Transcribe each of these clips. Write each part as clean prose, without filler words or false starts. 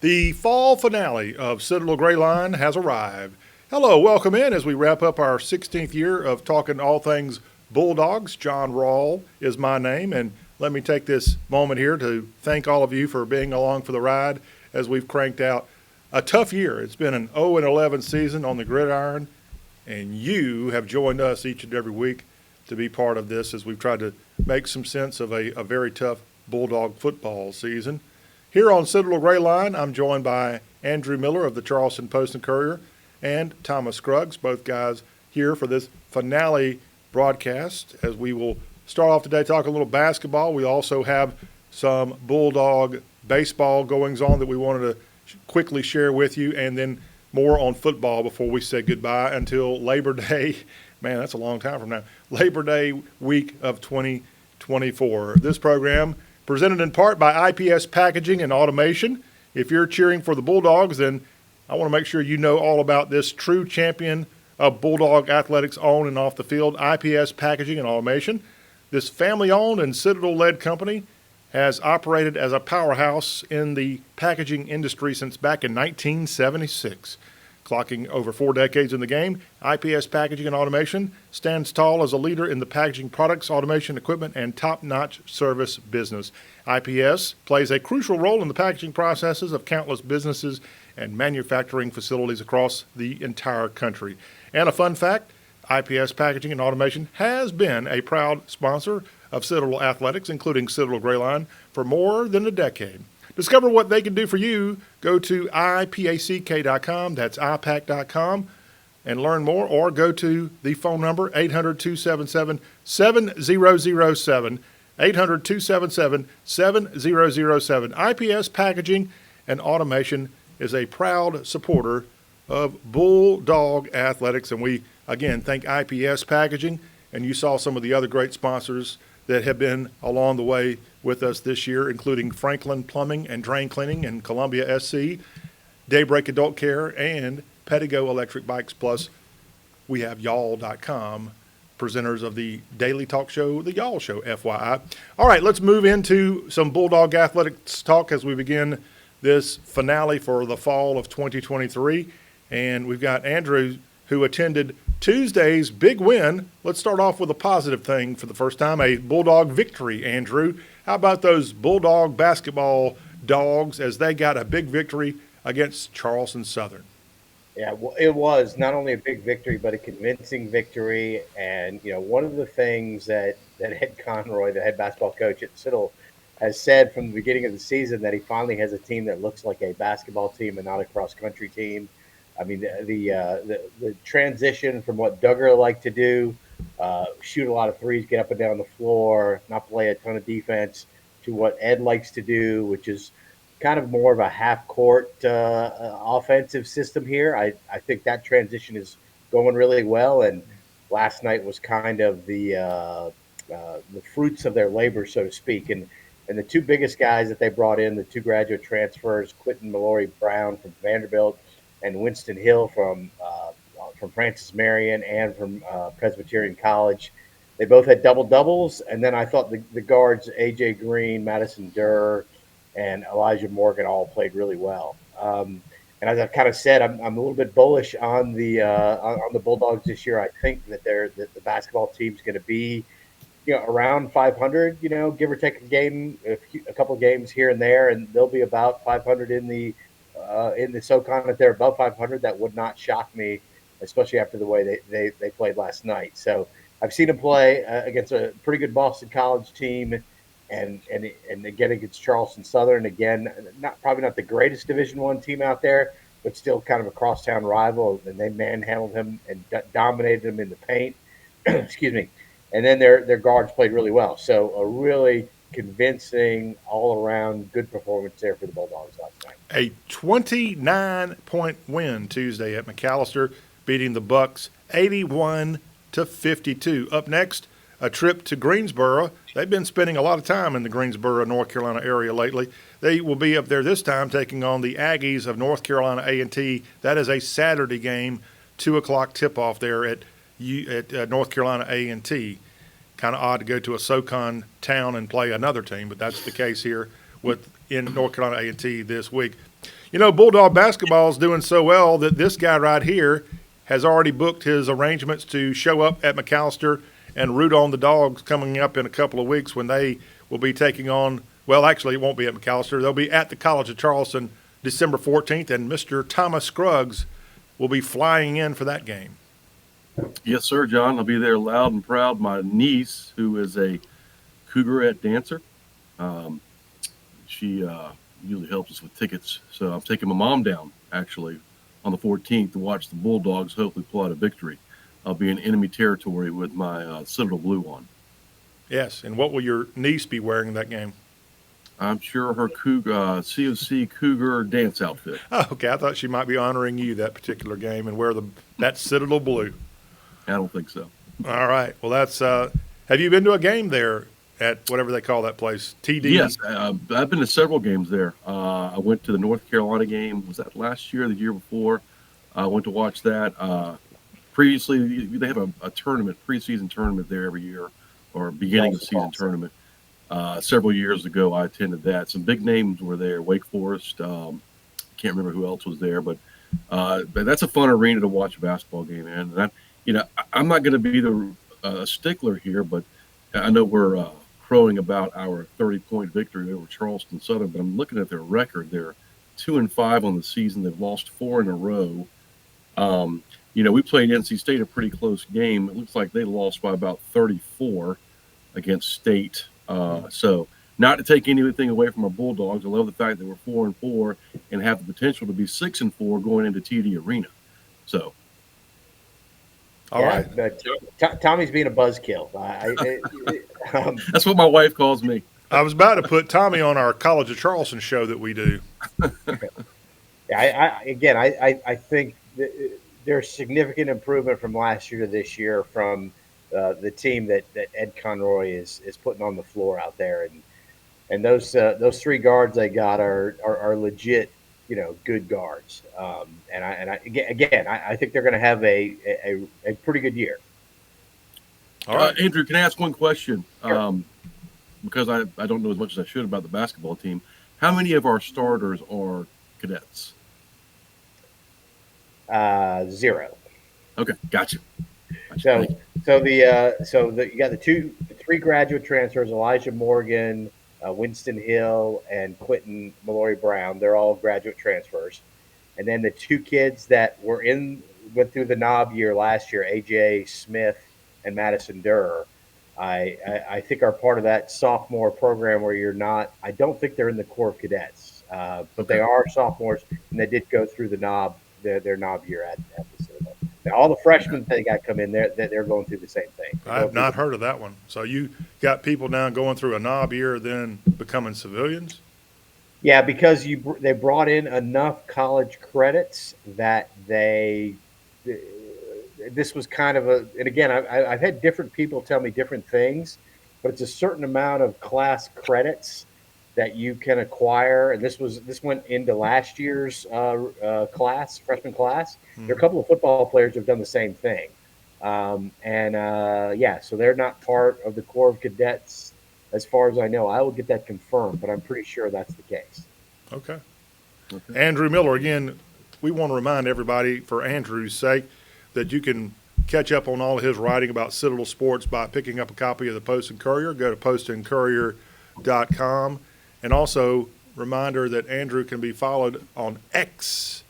The fall finale of Citadel Gray Line has arrived. Hello, welcome in as we wrap up our 16th year of talking all things Bulldogs. John Rawl is my name, and let me take this moment here to thank all of you for being along for the ride as we've cranked out a tough year. It's been an 0-11 season on the gridiron, and you have joined us each and every week to be part of this as we've tried to make some sense of a very tough Bulldog football season. Here on Citadel Gray Line, I'm joined by Andrew Miller of the Charleston Post and Courier and Thomas Scruggs, both guys here for this finale broadcast as we will start off today talking a little basketball. We also have some Bulldog baseball goings on that we wanted to quickly share with you, and then more on football before we say goodbye until Labor Day. Man, that's a long time from now. Labor Day week of 2024. This program presented in part by IPS Packaging and Automation. If you're cheering for the Bulldogs, then I want to make sure you know all about this true champion of Bulldog athletics on and off the field, IPS Packaging and Automation. This family-owned and Citadel-led company has operated as a powerhouse in the packaging industry since back in 1976. Clocking over 4 decades in the game, IPS Packaging and Automation stands tall as a leader in the packaging products, automation equipment, and top-notch service business. IPS plays a crucial role in the packaging processes of countless businesses and manufacturing facilities across the entire country. And a fun fact, IPS Packaging and Automation has been a proud sponsor of Citadel Athletics, including Citadel Gray Line, for more than a decade. Discover what they can do for you. Go to ipack.com, that's ipack.com, and learn more, or go to the phone number 800-277-7007, 800-277-7007. IPS Packaging and Automation is a proud supporter of Bulldog Athletics, and we, again, thank IPS Packaging, and you saw some of the other great sponsors that have been along the way with us this year, including Franklin Plumbing and Drain Cleaning and Columbia SC, Daybreak Adult Care, and Pedigo Electric Bikes. Plus, we have y'all.com, presenters of the daily talk show, The Y'all Show, FYI. All right, let's move into some Bulldog athletics talk as we begin this finale for the fall of 2023. And we've got Andrew, who attended Tuesday's big win. Let's start off with a positive thing for the first time, a Bulldog victory, Andrew. How about those Bulldog basketball dogs as they got a big victory against Charleston Southern? Yeah, well, it was not only a big victory, but a convincing victory. And, you know, one of the things that Ed Conroy, the head basketball coach at Citadel, has said from the beginning of the season that he finally has a team that looks like a basketball team and not a cross-country team. I mean, the transition from what Duggar liked to do, shoot a lot of threes, get up and down the floor, not play a ton of defense, to what Ed likes to do, which is kind of more of a half-court offensive system here. I think that transition is going really well, and last night was kind of the fruits of their labor, so to speak. And the two biggest guys that they brought in, the two graduate transfers, Quentin Mallory Brown from Vanderbilt and Winston Hill from Francis Marion and from Presbyterian College. They both had double-doubles, and then I thought the guards, A.J. Green, Madison Durr, and Elijah Morgan all played really well. And as I've kind of said, I'm a little bit bullish on the Bulldogs this year. I think that the basketball team's going to be, you know, around 500, you know, give or take a game, a couple of games here and there, and they'll be about 500 in the SoCon. If they're above 500, that would not shock me, especially after the way they played last night. So I've seen them play against a pretty good Boston College team, and again against Charleston Southern. Again, probably not the greatest Division I team out there, but still kind of a crosstown rival. And they manhandled him and dominated him in the paint. Excuse me. And then their guards played really well. So a really convincing, all-around good performance there for the Bulldogs last night. A 29-point win Tuesday at McAllister, beating the Bucks 81-52. Up next, a trip to Greensboro. They've been spending a lot of time in the Greensboro, North Carolina area lately. They will be up there this time taking on the Aggies of North Carolina A&T. That is a Saturday game, 2 o'clock tip-off there at North Carolina A&T. Kind of odd to go to a SoCon town and play another team, but that's the case here in North Carolina A&T this week. Bulldog basketball is doing so well that this guy right here has already booked his arrangements to show up at McAllister and root on the Dogs coming up in a couple of weeks when they will be taking on, well, actually it won't be at McAllister. They'll be at the College of Charleston December 14th, and Mr. Thomas Scruggs will be flying in for that game. Yes, sir, John. I'll be there loud and proud. My niece, who is a Cougarette dancer, she usually helps us with tickets. So I'm taking my mom down, actually, on the 14th to watch the Bulldogs hopefully pull out a victory. I'll be in enemy territory with my Citadel blue on. Yes, and what will your niece be wearing in that game? I'm sure her COC Cougar dance outfit. Oh, okay, I thought she might be honoring you that particular game and wear that Citadel blue. I don't think so. All right. Well, that's have you been to a game there at whatever they call that place, TD? Yes, I've been to several games there. I went to the North Carolina game. Was that last year or the year before? I went to watch that. Previously, they have a tournament, preseason tournament there every year, or beginning of season tournament. Several years ago, I attended that. Some big names were there. Wake Forest. Can't remember who else was there, but that's a fun arena to watch a basketball game in. And I'm not going to be the stickler here, but I know we're crowing about our 30-point victory over Charleston Southern, but I'm looking at their record. They're 2-5 on the season. They've lost 4 in a row. We played NC State a pretty close game. It looks like they lost by about 34 against State. So not to take anything away from our Bulldogs, I love the fact that we're 4-4 and have the potential to be 6-4 going into TD Arena. So. All right. Tommy's being a buzzkill. That's what my wife calls me. I was about to put Tommy on our College of Charleston show that we do. I think there's significant improvement from last year to this year from the team that Ed Conroy is putting on the floor out there, and those 3 guards they got are legit, good guards. I think they're going to have a pretty good year. All right, Andrew, can I ask one question? Sure. Because I don't know as much as I should about the basketball team. How many of our starters are cadets? 0. Okay, gotcha. So you got the 3 graduate transfers: Elijah Morgan, Winston Hill, and Quentin Mallory Brown. They're all graduate transfers. And then the 2 kids that went through the knob year last year, AJ Smith and Madison Durr, I think are part of that sophomore program where you're not. I don't think they're in the Corps of Cadets, but they are sophomores, and they did go through the knob their knob year at the Citadel. Now, all the freshmen that got come in there, they're going through the same thing. I have not heard of that one. So you got people now going through a knob year, then becoming civilians? Yeah, because they brought in enough college credits that this was kind of and again, I've had different people tell me different things, but it's a certain amount of class credits that you can acquire, and this went into last year's freshman class. Mm-hmm. There are a couple of football players who have done the same thing, so they're not part of the Corps of Cadets as far as I know. I will get that confirmed, but I'm pretty sure that's the case. Okay. Andrew Miller, again, we want to remind everybody, for Andrew's sake, that you can catch up on all of his writing about Citadel sports by picking up a copy of the Post and Courier. Go to postandcourier.com. And also, reminder that Andrew can be followed on X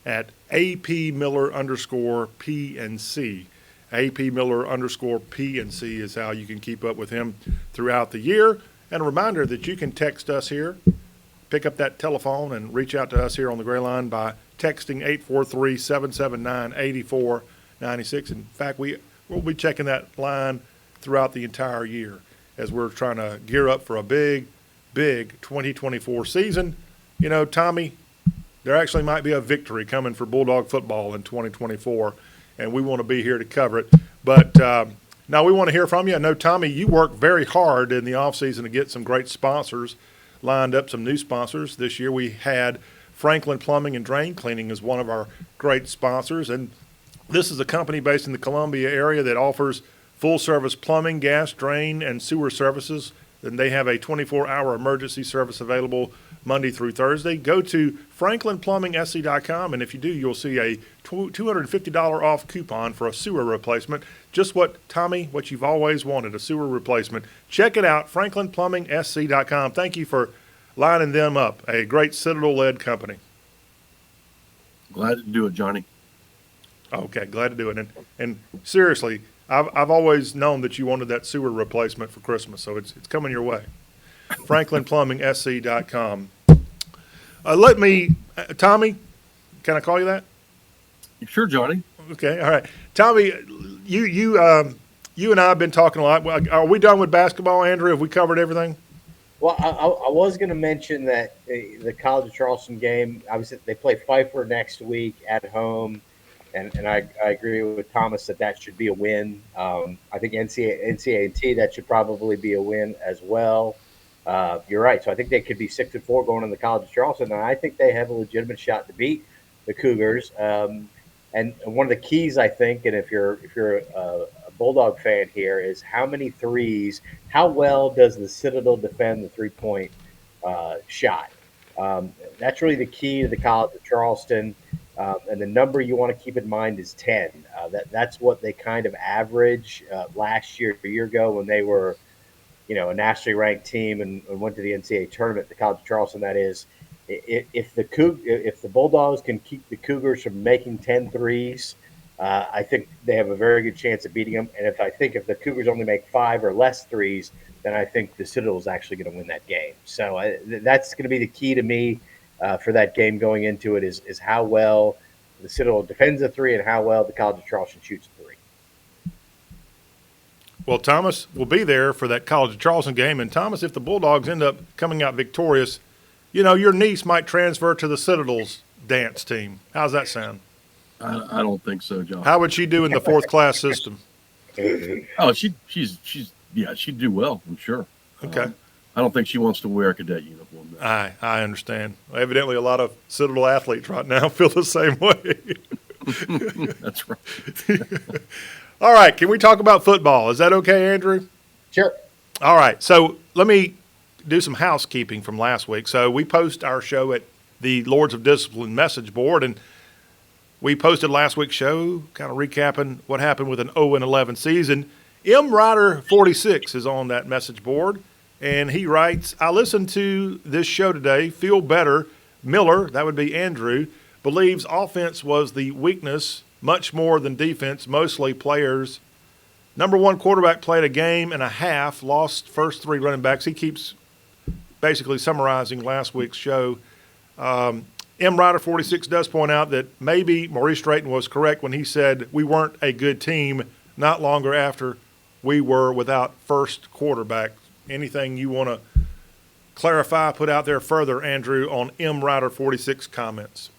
at @APMiller_PNC. @APMiller_PNC is how you can keep up with him throughout the year. And a reminder that you can text us here, pick up that telephone, and reach out to us here on the Gray Line by texting 843-779-8496. In fact, we'll be checking that line throughout the entire year as we're trying to gear up for a big 2024 season. Tommy, there actually might be a victory coming for Bulldog football in 2024, and we want to be here to cover it. But now we want to hear from you. I know, Tommy, you worked very hard in the offseason to get some great sponsors, lined up some new sponsors. This year we had Franklin Plumbing and Drain Cleaning as one of our great sponsors, and this is a company based in the Columbia area that offers full-service plumbing, gas, drain, and sewer services then they have a 24-hour emergency service available Monday through Thursday. Go to franklinplumbing.sc.com, and if you do, you'll see a $250 off coupon for a sewer replacement. Just what you've always wanted, a sewer replacement. Check it out, franklinplumbing.sc.com. Thank you for lining them up, a great Citadel-led company. Glad to do it, Johnny. Okay, glad to do it. And seriously, I've always known that you wanted that sewer replacement for Christmas, so it's coming your way. franklinplumbing.sc.com. Tommy, can I call you that? Sure, Johnny. Okay, all right. Tommy, you and I have been talking a lot. Are we done with basketball, Andrew? Have we covered everything? Well, I was going to mention that the College of Charleston game, obviously they play Pfeiffer next week at home, and I agree with Thomas that should be a win. I think NCAA that should probably be a win as well. You're right. So I think they could be 6-4 going in the College of Charleston, and I think they have a legitimate shot to beat the Cougars. And one of the keys, I think, and if you're a Bulldog fan here, is how many threes, how well does the Citadel defend the three-point shot? That's really the key to the College of Charleston. And the number you want to keep in mind is 10. That's what they kind of average last year, a year ago, when they were, a nationally ranked team and went to the NCAA tournament, the College of Charleston, that is. If the Bulldogs can keep the Cougars from making 10 threes, I think they have a very good chance of beating them. And if the Cougars only make 5 or less threes, then I think the Citadel is actually going to win that game. So that's going to be the key to me for that game going into it is how well the Citadel defends a three and how well the College of Charleston shoots a three. Well, Thomas will be there for that College of Charleston game. And, Thomas, if the Bulldogs end up coming out victorious, your niece might transfer to the Citadel's dance team. How's that sound? I don't think so, John. How would she do in the fourth-class system? Oh, she'd do well, I'm sure. Okay. I don't think she wants to wear a cadet uniform. I understand. Evidently, a lot of Citadel athletes right now feel the same way. That's right. All right, can we talk about football? Is that okay, Andrew? Sure. All right, so let me do some housekeeping from last week. So we post our show at the Lords of Discipline message board, and we posted last week's show kind of recapping what happened with an 0-11 season. M. Ryder 46 is on that message board, and he writes, I listened to this show today, feel better. Miller, that would be Andrew, believes offense was the weakness much more than defense, mostly players. Number one quarterback played a game and a half, lost first 3 running backs. He keeps basically summarizing last week's show. M. Ryder 46 does point out that maybe Maurice Drayton was correct when he said we weren't a good team not longer after we were without first quarterback. Anything you want to clarify, put out there further, Andrew, on M. Ryder 46 comments?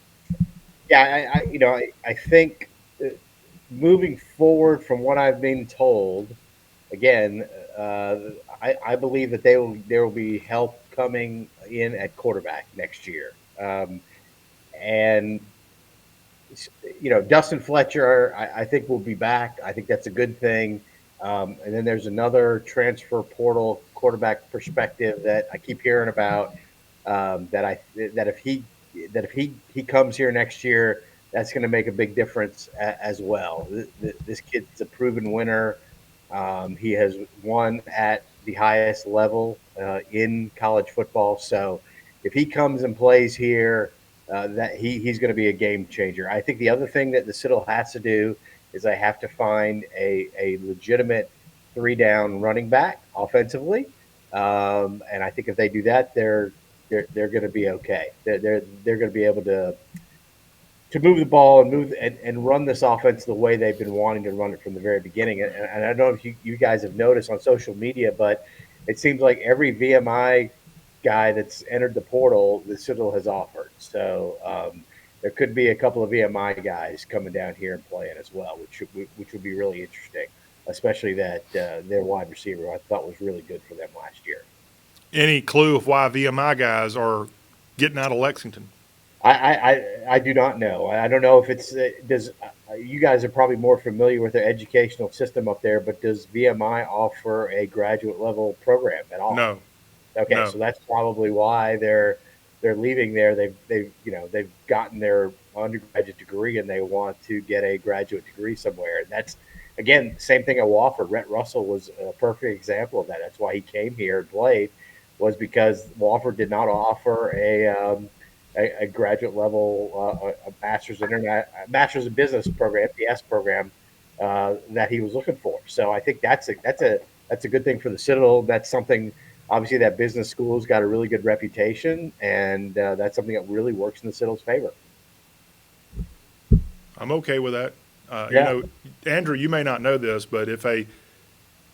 Yeah, I think moving forward from what I've been told, again, I believe that there will be help coming in at quarterback next year. And Dustin Fletcher, I think will be back. I think that's a good thing. And then there's another transfer portal quarterback perspective that I keep hearing about. That if he comes here next year, that's going to make a big difference as well. This kid's a proven winner. He has won at the highest level in college football. So if he comes and plays here, that he's going to be a game changer. I think the other thing that the Citadel has to do is I have to find a legitimate 3-down running back offensively. And I think if they do that, they're going to be okay. They're going to be able to move the ball and run this offense the way they've been wanting to run it from the very beginning. And I don't know if you guys have noticed on social media, but it seems like every VMI guy that's entered the portal, the Citadel has offered. So there could be a couple of VMI guys coming down here and playing as well, which would be really interesting, especially that their wide receiver I thought was really good for them last year. Any clue of why VMI guys are getting out of Lexington? I do not know. I don't know if it's you guys are probably more familiar with the educational system up there, but does VMI offer a graduate level program at all? No, Okay, no. so that's probably why they're leaving there. They've gotten their undergraduate degree and they want to get a graduate degree somewhere. And that's again same thing at Wofford. Rhett Russell was a perfect example of that. That's why he came here and played, was because Wofford did not offer a graduate level a master's in business program, MPS program that he was looking for. So I think that's a good thing for the Citadel. That's something. Obviously, that business school's got a really good reputation, and that's something that really works in the Citadel's favor. I'm okay with that. Yeah. Andrew, you may not know this, but if a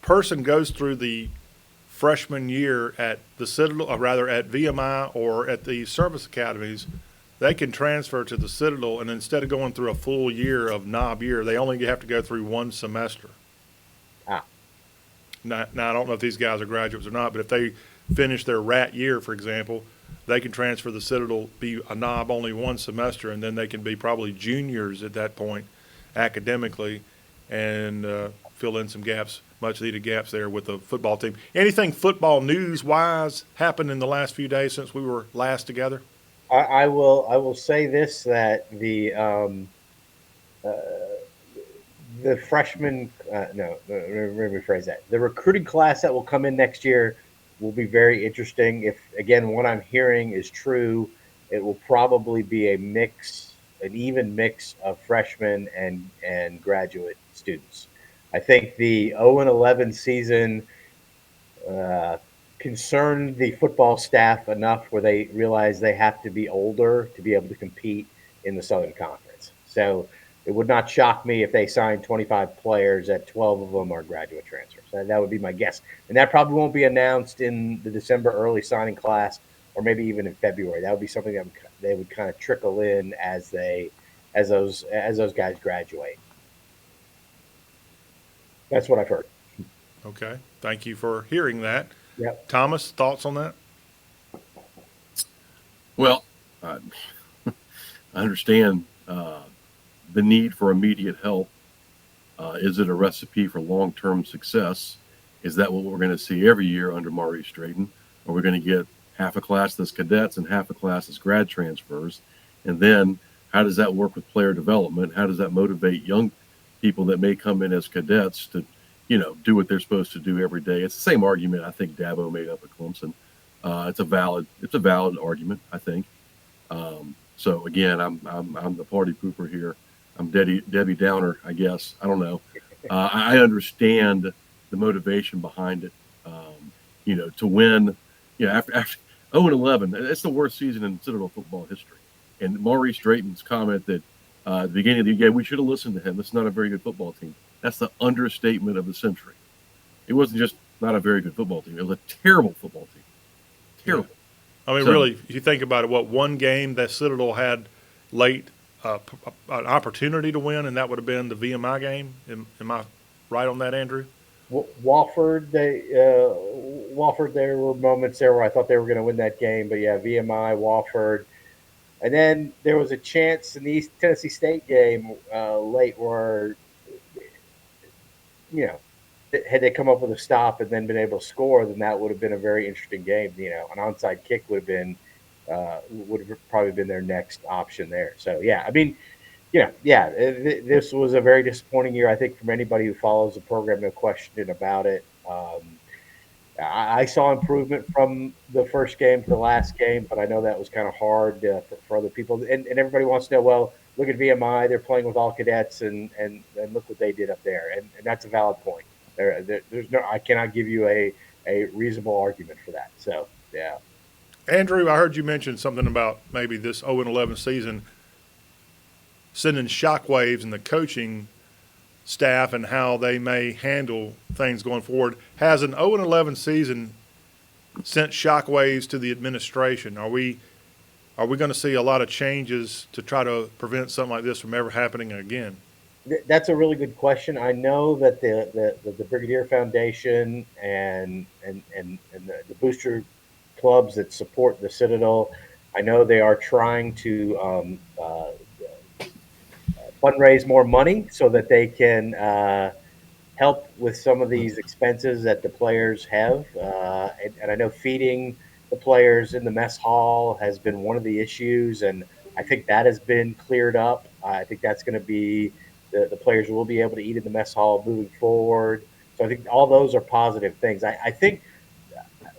person goes through the freshman year at the Citadel, or rather at VMI or at the service academies, they can transfer to the Citadel, and instead of going through a full year of knob year, they only have to go through one semester. Ah. Now, I don't know if these guys are graduates or not, but if they finish their rat year, for example, they can transfer the Citadel, be a knob only one semester, and then they can be probably juniors at that point academically and fill in some gaps, much needed gaps there with the football team. Anything football news-wise happened in the last few days since we were last together? I will say this, that the freshman no, let me rephrase that. The recruiting class that will come in next year will be very interesting. If again what I'm hearing is true, it will probably be an even mix of freshmen and graduate students. I think the 0-11 season concerned the football staff enough where they realize they have to be older to be able to compete in the Southern Conference. So it would not shock me if they signed 25 players, that 12 of them are graduate transfers. That would be my guess. And that probably won't be announced in the December early signing class, or maybe even in February. That would be something that they would kind of trickle in as those guys graduate. That's what I've heard. Okay. Thank you for hearing that. Yep. Thomas, thoughts on that? Well, I understand the need for immediate help. Is it a recipe for long-term success? Is that what we're going to see every year under Maurice Drayton? Are we going to get half a class that's cadets and half a class that's grad transfers? And then how does that work with player development? How does that motivate young people that may come in as cadets to, do what they're supposed to do every day? It's the same argument I think Dabo made up at Clemson. It's a valid argument, I think. So again, I'm the party pooper here. I'm Debbie Downer, I guess. I don't know. I understand the motivation behind it. To win, after 0-11, it's the worst season in Citadel football history. And Maurice Drayton's comment that at the beginning of the game, we should have listened to him. It's not a very good football team. That's the understatement of the century. It wasn't just not a very good football team. It was a terrible football team. Terrible. Yeah. I mean, really, if you think about it, one game that Citadel had late an opportunity to win, and that would have been the VMI game. Am I right on that, Andrew? Wofford, there were moments there where I thought they were going to win that game, but yeah, VMI, Wofford. And then there was a chance in the East Tennessee State game late where, had they come up with a stop and then been able to score, then that would have been a very interesting game. An onside kick would have probably been their next option there. So yeah, I mean, this was a very disappointing year, I think, from anybody who follows the program. No question about it. I saw improvement from the first game to the last game, but I know that was kind of hard for other people. And everybody wants to know, well, look at VMI. They're playing with all cadets, and look what they did up there. And that's a valid point. There's no, I cannot give you a reasonable argument for that. So, yeah. Andrew, I heard you mention something about maybe this 0-11 season sending shockwaves in the coaching staff and how they may handle things going forward. Has an 0-11 season sent shockwaves to the administration? Are we going to see a lot of changes to try to prevent something like this from ever happening again? That's a really good question. I know that the Brigadier Foundation and the booster clubs that support the Citadel, I know they are trying to fundraise more money so that they can help with some of these expenses that the players have. And I know feeding the players in the mess hall has been one of the issues, and I think that has been cleared up. I think that's going to be the players will be able to eat in the mess hall moving forward. So I think all those are positive things. I think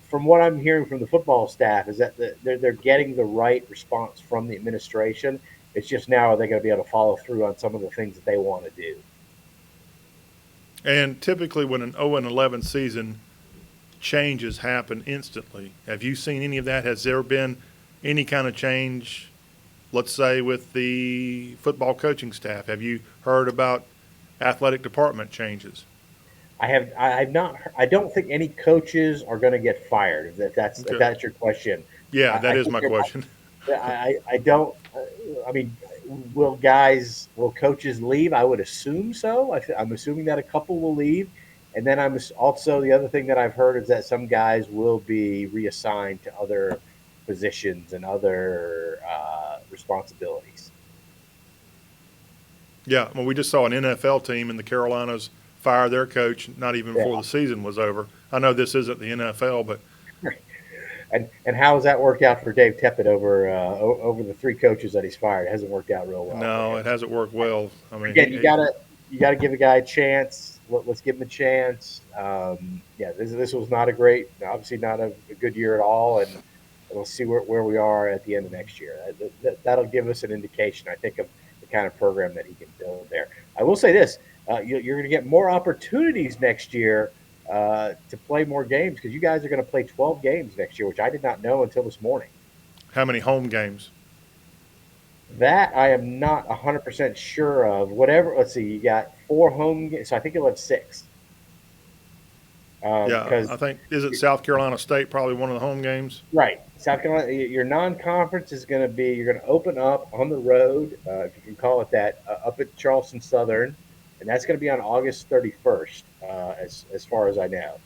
from what I'm hearing from the football staff is that they're getting the right response from the administration. It's just now are they going to be able to follow through on some of the things that they want to do? And typically, when an 0-11 season, changes happen instantly. Have you seen any of that? Has there been any kind of change, let's say, with the football coaching staff? Have you heard about athletic department changes? I've not. I don't think any coaches are going to get fired. If Okay. that's your question, Yeah, I that is think my question. I don't. I mean, will coaches leave? I would assume so. I'm assuming that a couple will leave, and then also the other thing that I've heard is that some guys will be reassigned to other positions and other responsibilities. Yeah, well, we just saw an NFL team in the Carolinas fire their coach not even before Yeah. the season was over. I know this isn't the NFL, but And how has that worked out for Dave Teppett over the three coaches that he's fired? It hasn't worked out real well for no, him. it hasn't worked well. I mean, Again, you gotta give a guy a chance. Let's give him a chance. Yeah, this was not obviously not a good year at all, and we'll see where we are at the end of next year. That'll give us an indication, I think, of the kind of program that he can build there. I will say this: you're going to get more opportunities next year to play more games because you guys are going to play 12 games next year, which I did not know until this morning. how many home games? That I am not 100% sure of. Whatever. Let's see. You got 4 home games, so I think you'll have 6. Yeah, Because I think isn't South Carolina State probably one of the home games? right, South Carolina, your non-conference is going to be you're going to open up on the road, if you can call it that, up at Charleston Southern, and that's going to be on August 31st, as far as I know.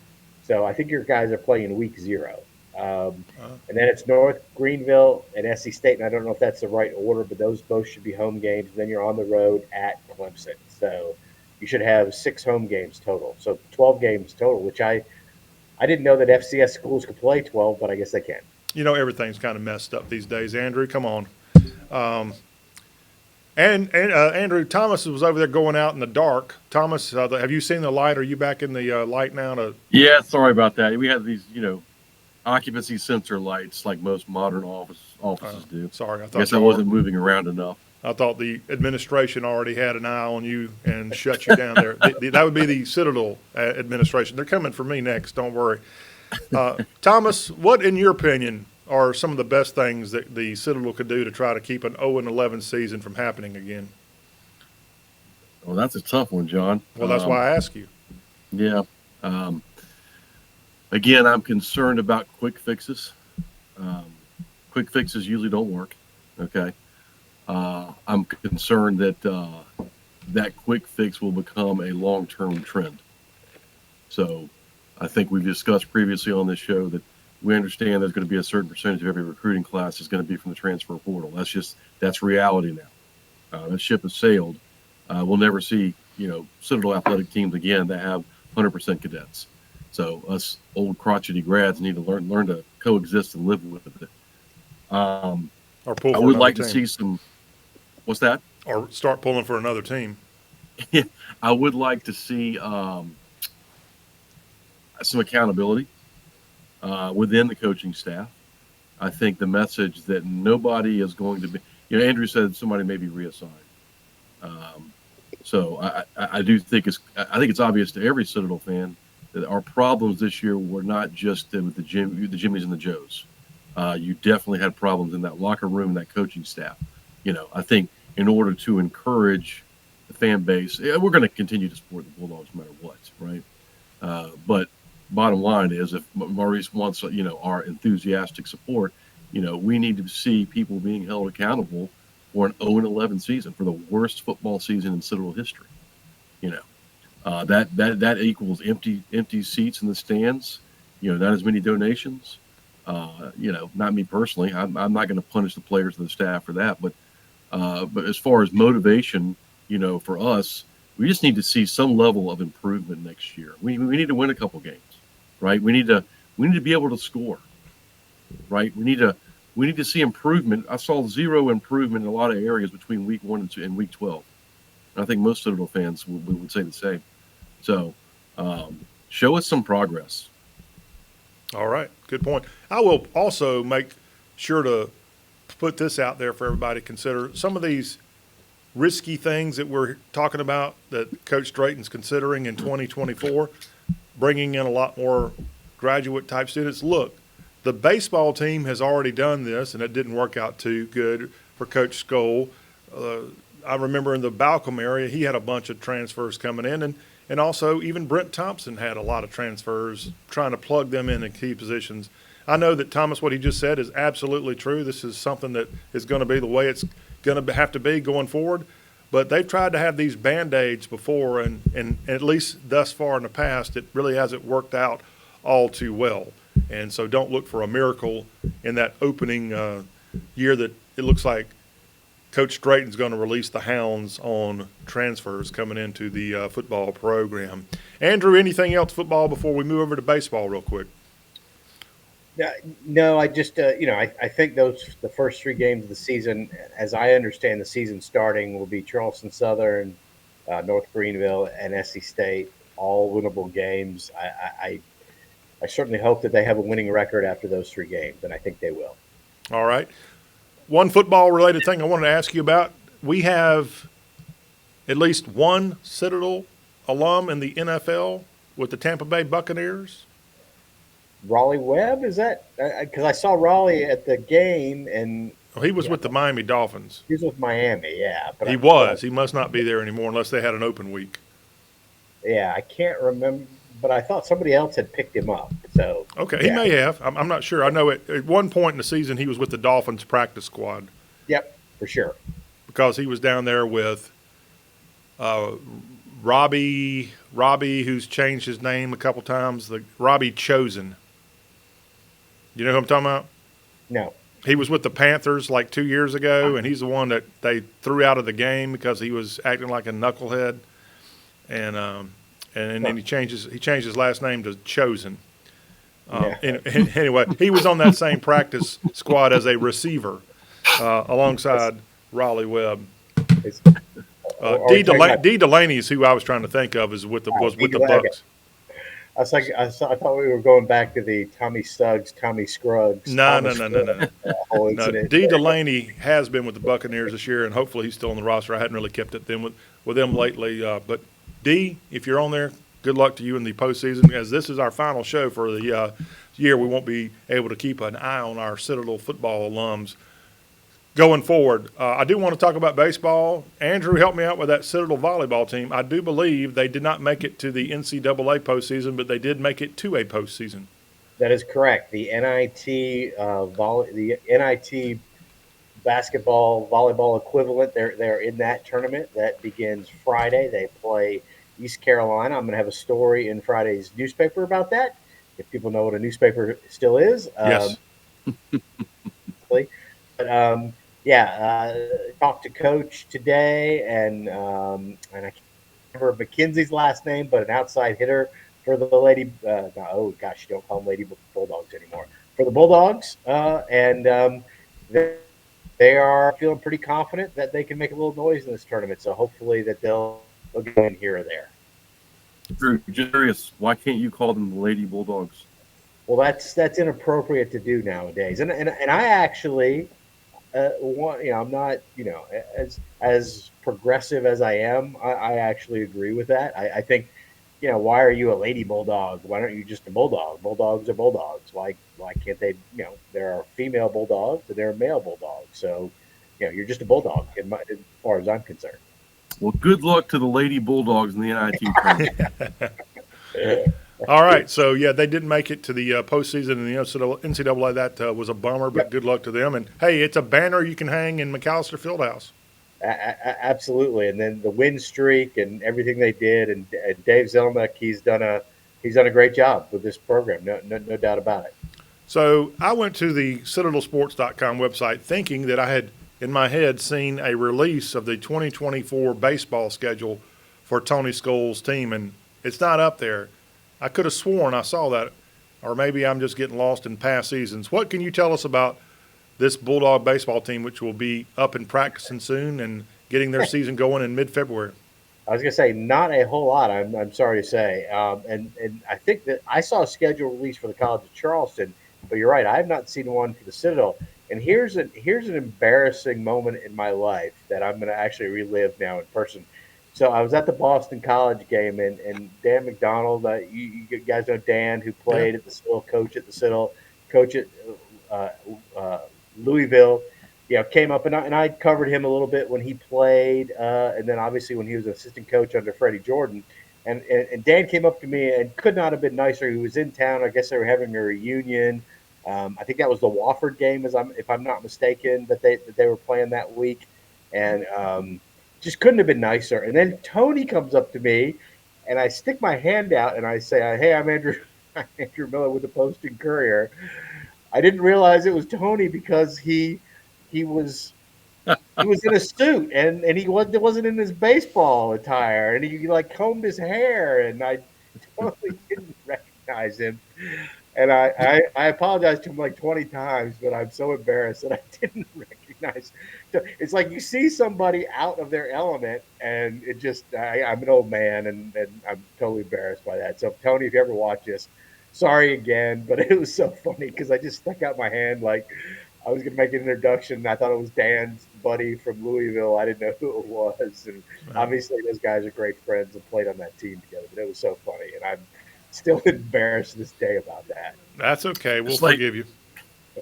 So I think your guys are playing week 0. And then it's North Greenville and SC State, and I don't know if that's the right order, but those both should be home games. Then you're on the road at Clemson, so you should have 6 home games total. So 12 games total, which I didn't know that FCS schools could play 12, but I guess they can. You know, everything's kind of messed up these days, Andrew. Come on. And Andrew, Thomas was over there going out in the dark. Thomas, have you seen the light? Are you back in the light now? Yeah, sorry about that. We have these, occupancy sensor lights like most modern offices do. Sorry, I guess I wasn't moving around enough. I thought the administration already had an eye on you and shut you down there. That would be the Citadel administration. They're coming for me next. Don't worry. Thomas, what, in your opinion, are some of the best things that the Citadel could do to try to keep an 0-11 season from happening again? Well, that's a tough one, John. Well, that's why I ask you. Yeah. Again, I'm concerned about quick fixes. Quick fixes usually don't work. Okay. I'm concerned that that quick fix will become a long-term trend. So I think we've discussed previously on this show that we understand there's going to be a certain percentage of every recruiting class is going to be from the transfer portal. That's reality now. That ship has sailed. We'll never see, Citadel athletic teams again that have 100% cadets. So us old crotchety grads need to learn to coexist and live with it. Or pull I for would another like team. to see some. What's that? Or start pulling for another team. I would like to see some accountability within the coaching staff. I think the message that nobody is going to be. Andrew said somebody may be reassigned. So I do think it's obvious to every Citadel fan that our problems this year were not just with the Jimmies and the Joes. You definitely had problems in that locker room, that coaching staff. I think in order to encourage the fan base, we're going to continue to support the Bulldogs no matter what, right? But bottom line is, if Maurice wants, our enthusiastic support, we need to see people being held accountable for an 0-11 season, for the worst football season in Citadel history. That equals empty seats in the stands. Not as many donations. Not me personally. I'm not going to punish the players or the staff for that. But as far as motivation for us, we just need to see some level of improvement next year. We need to win a couple games, right? We need to be able to score, right? We need to see improvement. I saw zero improvement in a lot of areas between week 1 and week 12. And I think most Citadel fans would say the same. So show us some progress. All right, good point. I will also make sure to put this out there for everybody to consider. Some of these risky things that we're talking about that Coach Drayton's considering in 2024, bringing in a lot more graduate-type students. Look, the baseball team has already done this, and it didn't work out too good for Coach Skole. I remember in the Balcom area, he had a bunch of transfers coming in, and also even Brent Thompson had a lot of transfers, trying to plug them in key positions. I know that, Thomas, what he just said is absolutely true. This is something that is going to be the way it's going to have to be going forward. But they've tried to have these Band-Aids before, and at least thus far in the past, it really hasn't worked out all too well. And so don't look for a miracle in that opening year that it looks like Coach Drayton's going to release the hounds on transfers coming into the football program. Andrew, anything else football before we move over to baseball real quick? No, I just, I think the first 3 games of the season, as I understand the season starting, will be Charleston Southern, North Greenville, and SC State, all winnable games. I certainly hope that they have a winning record after those 3 games, and I think they will. All right. One football-related thing I wanted to ask you about. We have at least one Citadel alum in the NFL with the Tampa Bay Buccaneers. Raleigh Webb, is that – because I saw Raleigh at the game and – he was with the Miami Dolphins. He was with Miami, yeah. But he was. He must not be there anymore unless they had an open week. Yeah, I can't remember, but I thought somebody else had picked him up. So okay, yeah. He may have. I'm not sure. I know at one point in the season he was with the Dolphins practice squad. Yep, for sure. Because he was down there with Robbie, who's changed his name a couple times, Robbie Chosen. You know who I'm talking about? No. He was with the Panthers like 2 years ago, and he's the one that they threw out of the game because he was acting like a knucklehead. And then he changed his last name to Chosen. Anyway, he was on that same practice squad as a receiver alongside Raleigh Webb. D. Delaney is who I was trying to think of was with the Bucs. I thought we were going back to the Tommy Suggs, Tommy Scruggs. No. No. D. Delaney has been with the Buccaneers this year, and hopefully he's still on the roster. I hadn't really kept up with them lately. But D, if you're on there, good luck to you in the postseason. As this is our final show for the year, we won't be able to keep an eye on our Citadel football alums going forward. I do want to talk about baseball. Andrew, help me out with that Citadel volleyball team. I do believe they did not make it to the NCAA postseason, but they did make it to a postseason. That is correct. The NIT basketball volleyball equivalent, they're in that tournament. That begins Friday. They play East Carolina. I'm going to have a story in Friday's newspaper about that, if people know what a newspaper still is. Yes. But talked to Coach today, and I can't remember McKenzie's last name, but an outside hitter for the Lady. You don't call them Lady Bulldogs anymore. For the Bulldogs, they are feeling pretty confident that they can make a little noise in this tournament. So hopefully that they'll get in here or there. Drew, just curious, why can't you call them the Lady Bulldogs? Well, that's inappropriate to do nowadays, and I actually. I'm not, as progressive as I am, I actually agree with that. I think, why are you a lady bulldog? Why aren't you just a bulldog? Bulldogs are bulldogs. Why can't they, there are female bulldogs and there are male bulldogs. So, you're just a bulldog as far as I'm concerned. Well, good luck to the Lady Bulldogs in the NIT tournament. All right, so they didn't make it to the postseason in the NCAA. That was a bummer, but good luck to them. And hey, it's a banner you can hang in McAllister Fieldhouse. Absolutely, and then the win streak and everything they did, and Dave Zelnick, he's done a great job with this program. No doubt about it. So I went to the CitadelSports.com website thinking that I had in my head seen a release of the 2024 baseball schedule for Tony Skole's team, and it's not up there. I could have sworn I saw that, or maybe I'm just getting lost in past seasons. What can you tell us about this Bulldog baseball team, which will be up and practicing soon and getting their season going in mid-February? I was going to say not a whole lot. I'm sorry to say, and I think that I saw a schedule release for the College of Charleston, but you're right. I have not seen one for the Citadel. And here's an embarrassing moment in my life that I'm going to actually relive now in person. So I was at the Boston College game, and Dan McDonald, you guys know Dan, who played at the Citadel, coach at the Citadel, coach at Louisville. Came up, and I covered him a little bit when he played, and then obviously when he was an assistant coach under Freddie Jordan. And Dan came up to me and could not have been nicer. He was in town. I guess they were having a reunion. I think that was the Wofford game, if I'm not mistaken, that they were playing that week, and just couldn't have been nicer. And then Tony comes up to me, and I stick my hand out and I say, "Hey, I'm Andrew Miller with the Post and Courier." I didn't realize it was Tony because he was in a suit and he wasn't in his baseball attire, and he like combed his hair, and I totally didn't recognize him. And I apologized to him like 20 times, but I'm so embarrassed that I didn't recognize. It's like you see somebody out of their element, and it just I'm an old man, and I'm totally embarrassed by that. So Tony, if you ever watch this, sorry again, but it was so funny because I just stuck out my hand like I was going to make an introduction. I thought it was Dan's buddy from Louisville. I didn't know who it was. And obviously those guys are great friends and played on that team together. But it was so funny. And I'm still embarrassed to this day about that. That's okay. We'll forgive you.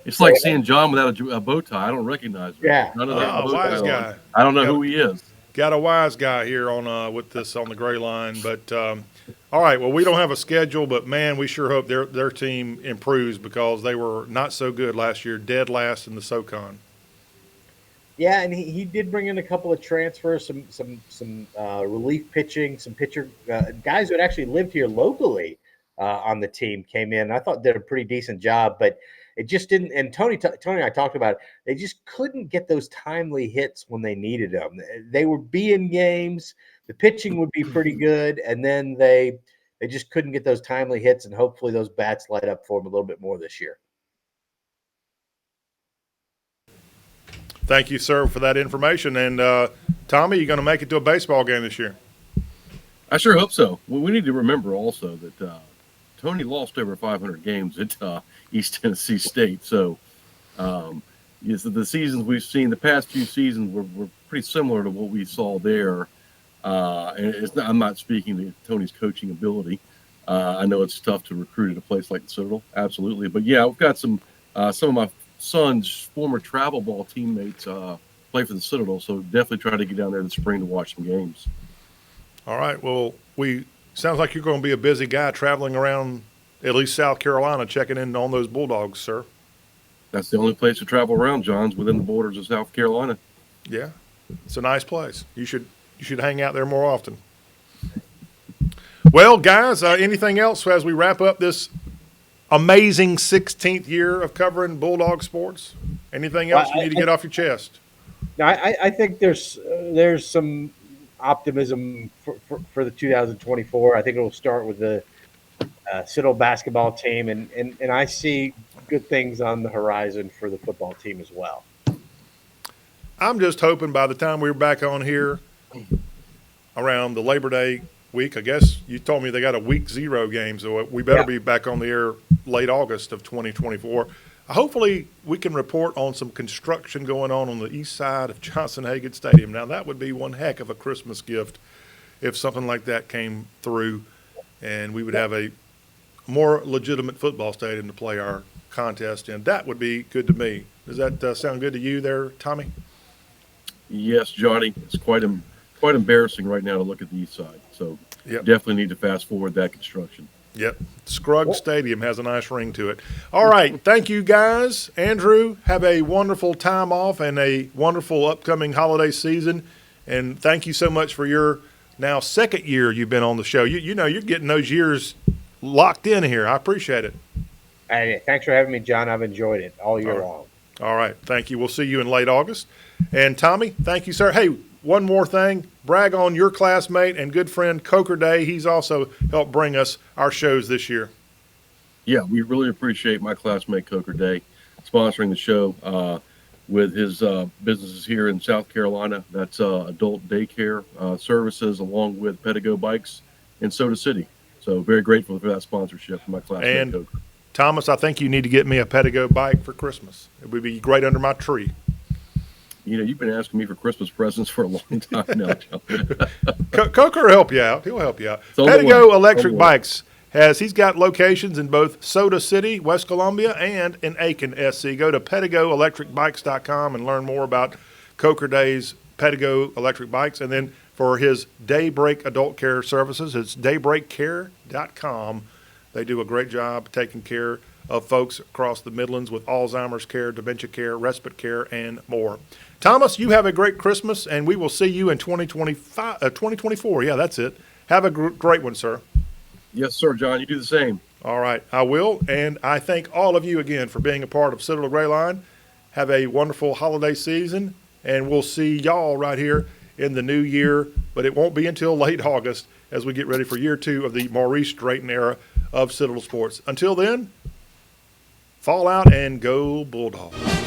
It's like seeing John without a bow tie. I don't recognize him. Yeah. None of that bow wise tie guy. on. I don't know who he is. Got a wise guy here on with this on the gray line. But, all right, well, we don't have a schedule, but, man, we sure hope their team improves because they were not so good last year, dead last in the SoCon. Yeah, and he did bring in a couple of transfers, some relief pitching, some pitcher guys who had actually lived here locally on the team came in. I thought did a pretty decent job, but it just didn't. And Tony and I talked about it. They just couldn't get those timely hits when they needed them. They would be in games. The pitching would be pretty good, and then they just couldn't get those timely hits. And hopefully those bats light up for them a little bit more this year. Thank you, sir, for that information. And, Tommy, you going to make it to a baseball game this year? I sure hope so. Well, we need to remember also that Tony lost over 500 games at East Tennessee State. So the seasons we've seen, the past few seasons were pretty similar to what we saw there. And I'm not speaking to Tony's coaching ability. I know it's tough to recruit at a place like the Citadel, absolutely. But, yeah, we've got some of my son's former travel ball teammates play for the Citadel, so definitely try to get down there this spring to watch some games. All right. Well, sounds like you're going to be a busy guy traveling around at least South Carolina checking in on those Bulldogs, sir. That's the only place to travel around, John's within the borders of South Carolina. Yeah. It's a nice place. You should hang out there more often. Well, guys, anything else as we wrap up this amazing 16th year of covering Bulldog sports? Anything else you need to get off your chest? No, I think there's some optimism for the 2024. I think it will start with the Citadel basketball team, and I see good things on the horizon for the football team as well. I'm just hoping by the time we're back on here around the Labor Day week, I guess you told me they got a week 0 game, so we better be back on the air late August of 2024. Hopefully we can report on some construction going on the east side of Johnson-Hagan Stadium. Now, that would be one heck of a Christmas gift if something like that came through, and we would have a more legitimate football stadium to play our contest in. That would be good to me. Does that sound good to you there, Tommy? Yes, Johnny. It's quite embarrassing right now to look at the east side. So definitely need to fast forward that construction. Yep. Scruggs Stadium has a nice ring to it. All right. Thank you, guys. Andrew, have a wonderful time off and a wonderful upcoming holiday season. And thank you so much for your now second year you've been on the show. You know, you're getting those years locked in here. I appreciate it. Hey, thanks for having me, John. I've enjoyed it all year long. All right. Thank you. We'll see you in late August. And Tommy, thank you, sir. Hey, one more thing. Brag on your classmate and good friend Coker Day. He's also helped bring us our shows this year. Yeah, we really appreciate my classmate Coker Day sponsoring the show with his businesses here in South Carolina. That's adult daycare services along with Pedigo Bikes in Soda City. So very grateful for that sponsorship from my classmate And Coker. Thomas, I think you need to get me a Pedigo bike for Christmas. It would be great under my tree. You've been asking me for Christmas presents for a long time now, John. Coker will help you out. He'll help you out. It's on the way. Pedigo Electric On the way. Bikes he's got locations in both Soda City, West Columbia, and in Aiken, SC. Go to PedigoElectricBikes.com and learn more about Coker Day's Pedigo Electric Bikes. And then for his Daybreak Adult Care Services, it's daybreakcare.com. They do a great job taking care of folks across the Midlands with Alzheimer's care, dementia care, respite care, and more. Thomas, you have a great Christmas, and we will see you in 2024. Yeah, that's it. Have a great one, sir. Yes, sir, John. You do the same. All right, I will. And I thank all of you again for being a part of Citadel Gray Line. Have a wonderful holiday season, and we'll see y'all right here in the new year, but it won't be until late August as we get ready for year 2 of the Maurice Drayton era of Citadel Sports. Until then, fall out and go Bulldogs.